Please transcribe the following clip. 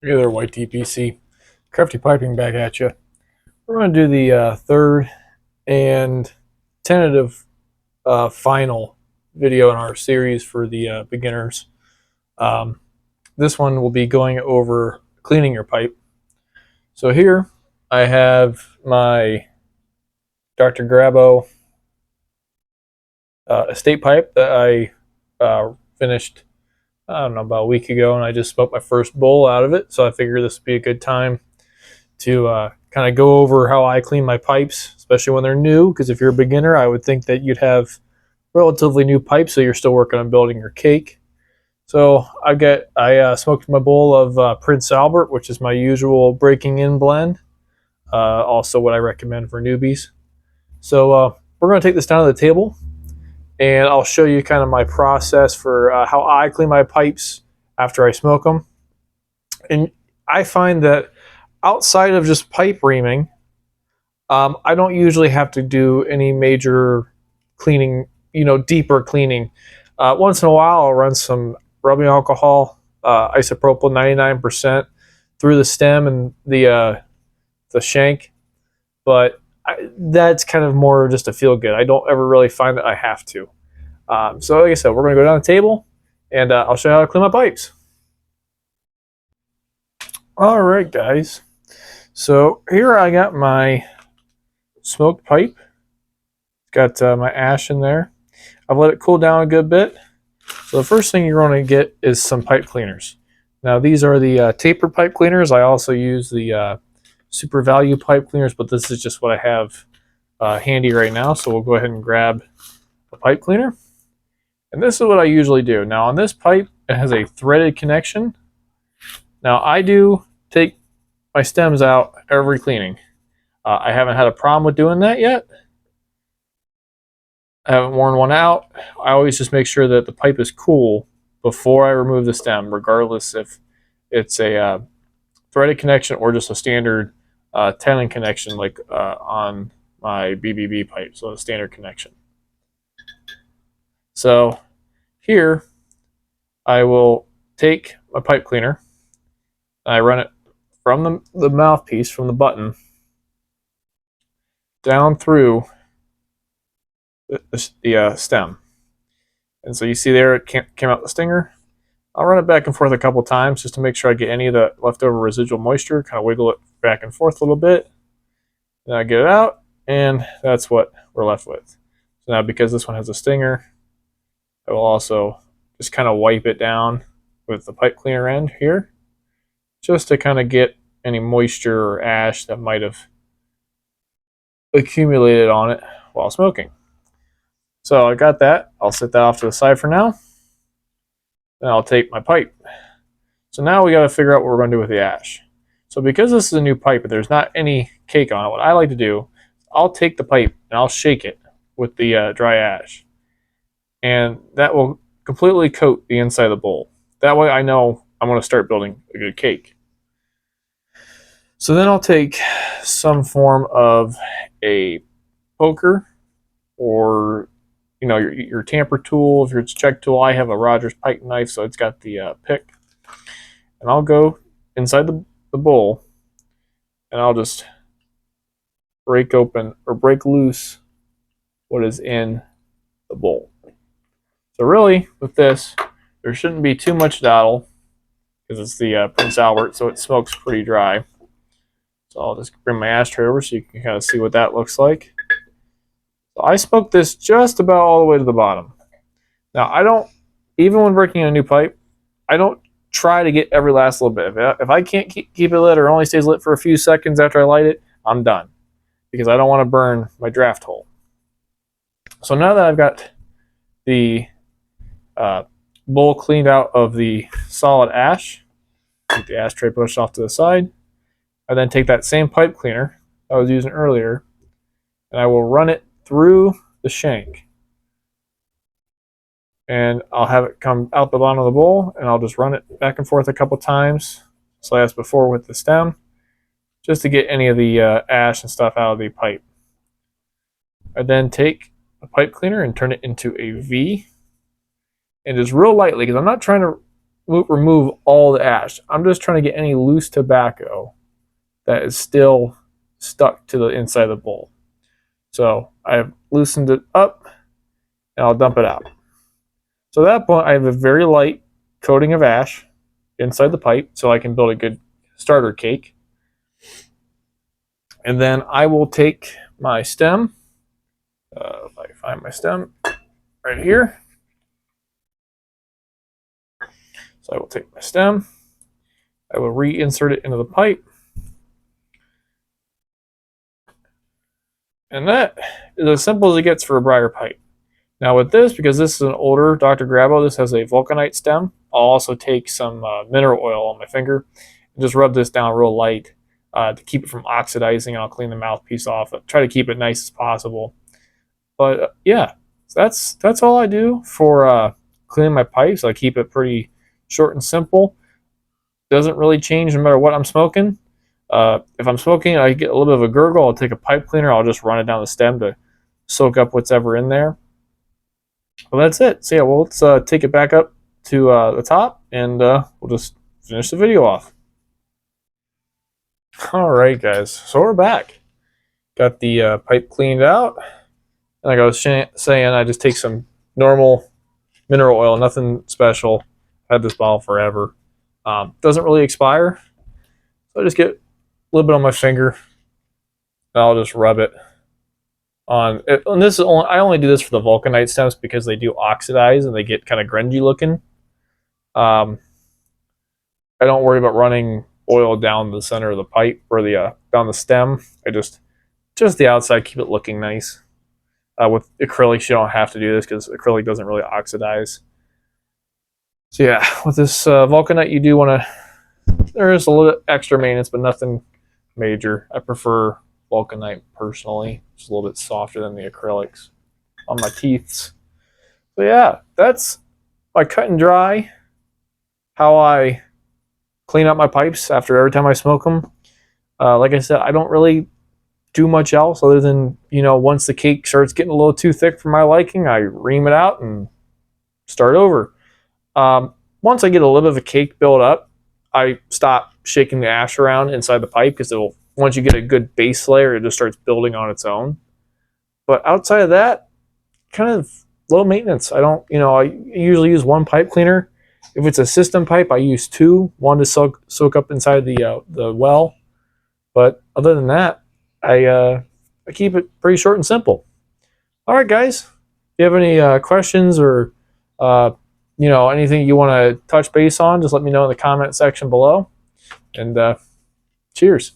Hey there, White TPC. Crafty Piping back at you. We're going to do the third and tentative final video in our series for the beginners. Um, this one will be going over cleaning your pipe. So here I have my Dr. Grabo estate pipe that I finished, I don't know, about a week ago, and I just smoked my first bowl out of it. So I figured this would be a good time to kind of go over how I clean my pipes, especially when they're new. Because if you're a beginner, I would think that you'd have relatively new pipes, so you're still working on building your cake. So I smoked my bowl of Prince Albert, which is my usual breaking in blend. Also, what I recommend for newbies. So we're going to take this down to the table, and I'll show you kind of my process for how I clean my pipes after I smoke them. And I find that outside of just pipe reaming, I don't usually have to do any major cleaning, deeper cleaning. Once in a while, I'll run some rubbing alcohol, isopropyl 99% through the stem and the shank, but that's kind of more just to feel good. I don't ever really find that I have to. So like I said, we're going to go down the table, and I'll show you how to clean my pipes. All right, guys. So here I got my smoked pipe. Got my ash in there. I've let it cool down a good bit. So the first thing you're going to get is some pipe cleaners. Now these are the taper pipe cleaners. I also use the Super Value pipe cleaners, but this is just what I have handy right now. So we'll go ahead and grab a pipe cleaner. And this is what I usually do. Now on this pipe, it has a threaded connection. Now I do take my stems out every cleaning. I haven't had a problem with doing that yet. I haven't worn one out. I always just make sure that the pipe is cool before I remove the stem, regardless if it's a threaded connection or just a standard tenon connection like on my BBB pipe, so a standard connection. So here I will take my pipe cleaner and I run it from the mouthpiece, from the button, down through the stem. And so you see there it came out the stinger. I'll run it back and forth a couple times just to make sure I get any of the leftover residual moisture, kind of wiggle it back and forth a little bit. Then I get it out, and that's what we're left with. So now because this one has a stinger, I will also just kind of wipe it down with the pipe cleaner end here, just to kind of get any moisture or ash that might have accumulated on it while smoking. So I got that. I'll set that off to the side for now. Then I'll take my pipe. So now we got to figure out what we're going to do with the ash. So because this is a new pipe and there's not any cake on it, what I like to do, I'll take the pipe and I'll shake it with the dry ash. And that will completely coat the inside of the bowl. That way I know I'm going to start building a good cake. So then I'll take some form of a poker or your tamper tool. If it's a check tool, I have a Rogers pipe knife, so it's got the pick. And I'll go inside the bowl, and I'll just break open or break loose what is in the bowl. So really, with this, there shouldn't be too much dottle because it's the Prince Albert, so it smokes pretty dry. So I'll just bring my ashtray over so you can kind of see what that looks like. So I smoked this just about all the way to the bottom. Now I don't, even when breaking a new pipe, I don't try to get every last little bit. If I can't keep it lit or only stays lit for a few seconds after I light it, I'm done. Because I don't want to burn my draft hole. So now that I've got the bowl cleaned out of the solid ash, take the ashtray pushed off to the side. I then take that same pipe cleaner I was using earlier, and I will run it through the shank. And I'll have it come out the bottom of the bowl, and I'll just run it back and forth a couple times, so as before with the stem, just to get any of the ash and stuff out of the pipe. I then take a pipe cleaner and turn it into a V, and just real lightly, because I'm not trying to remove all the ash. I'm just trying to get any loose tobacco that is still stuck to the inside of the bowl. So I've loosened it up and I'll dump it out. So at that point, I have a very light coating of ash inside the pipe so I can build a good starter cake. And then I will take my stem. If I find my stem right here. So I will take my stem. I will reinsert it into the pipe. And that is as simple as it gets for a briar pipe. Now with this, because this is an older Dr. Grabo, this has a vulcanite stem. I'll also take some mineral oil on my finger and just rub this down real light to keep it from oxidizing. I'll clean the mouthpiece off. I'll try to keep it nice as possible. But yeah, that's all I do for cleaning my pipes. I keep it pretty short and simple. Doesn't really change no matter what I'm smoking. If I'm smoking, I get a little bit of a gurgle. I'll take a pipe cleaner. I'll just run it down the stem to soak up whatever in there. Well, that's it. So yeah, well, let's take it back up to the top, and we'll just finish the video off. All right, guys. So we're back. Got the pipe cleaned out. And like I was saying, I just take some normal mineral oil, nothing special. I've had this bottle forever. Doesn't really expire. So I just get a little bit on my finger, and I'll just rub it on it. And this is I only do this for the vulcanite stems because they do oxidize and they get kind of grungy looking. I don't worry about running oil down the center of the pipe or the down the stem. I just the outside, keep it looking nice. With acrylics, you don't have to do this because acrylic doesn't really oxidize. So yeah, with this vulcanite, you do want to. There is a little extra maintenance, but nothing major. I prefer vulcanite personally. It's a little bit softer than the acrylics on my teeths. So yeah, that's my cut and dry. How I clean up my pipes after every time I smoke them. Like I said, I don't really do much else other than, once the cake starts getting a little too thick for my liking, I ream it out and start over. Once I get a little bit of a cake built up, I stop shaking the ash around inside the pipe because once you get a good base layer, it just starts building on its own. But outside of that, kind of low maintenance. I usually use one pipe cleaner. If it's a system pipe, I use two, one to soak up inside the well. But other than that, I keep it pretty short and simple. All right, guys. If you have any questions or anything you want to touch base on, just let me know in the comment section below. And cheers.